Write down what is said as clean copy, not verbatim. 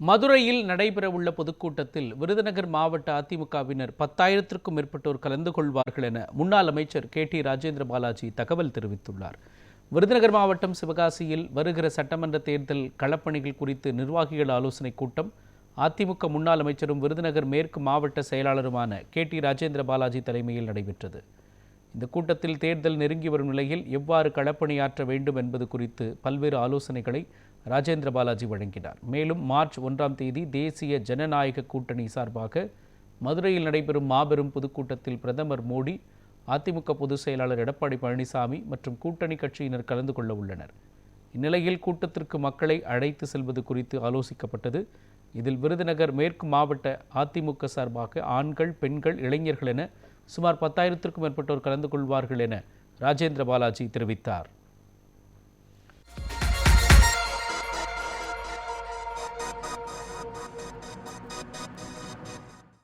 மதுரையில் நடைபெறவுள்ள பொதுக்கூட்டத்தில் விருதுநகர் மாவட்ட அதிமுகவினர் 10,000க்கும் மேற்பட்டோர் கலந்து கொள்வார்கள் என முன்னாள் அமைச்சர் KT ராஜேந்திர பாலாஜி தகவல் தெரிவித்துள்ளார். விருதுநகர் மாவட்டம் சிவகாசியில் வருகிற சட்டமன்ற தேர்தல் களப்பணிகள் குறித்து நிர்வாகிகள் ஆலோசனைக் கூட்டம் அதிமுக முன்னாள் அமைச்சரும் விருதுநகர் மேற்கு மாவட்ட செயலாளருமான KT ராஜேந்திர பாலாஜி தலைமையில் நடைபெற்றது. இந்த கூட்டத்தில் தேர்தல் நெருங்கி வரும் நிலையில் எவ்வாறு களப்பணியாற்ற வேண்டும் என்பது குறித்து பல்வேறு ஆலோசனைகளை ராஜேந்திர பாலாஜி வழங்கினார். மேலும் மார்ச் 1ஆம் தேதி தேசிய ஜனநாயக கூட்டணி சார்பாக மதுரையில் நடைபெறும் மாபெரும் பொதுக்கூட்டத்தில் பிரதமர் மோடி, அதிமுக பொதுச் செயலாளர் எடப்பாடி பழனிசாமி மற்றும் கூட்டணி கட்சியினர் கலந்து கொள்ள உள்ளனர். இந்நிலையில் கூட்டத்திற்கு மக்களை அழைத்து செல்வது குறித்து ஆலோசிக்கப்பட்டது. இதில் விருதுநகர் மேற்கு மாவட்ட அதிமுக சார்பாக ஆண்கள், பெண்கள், இளைஞர்கள் என சுமார் 10,000க்கும் மேற்பட்டோர் கலந்து கொள்வார்கள் என ராஜேந்திர பாலாஜி தெரிவித்தார்.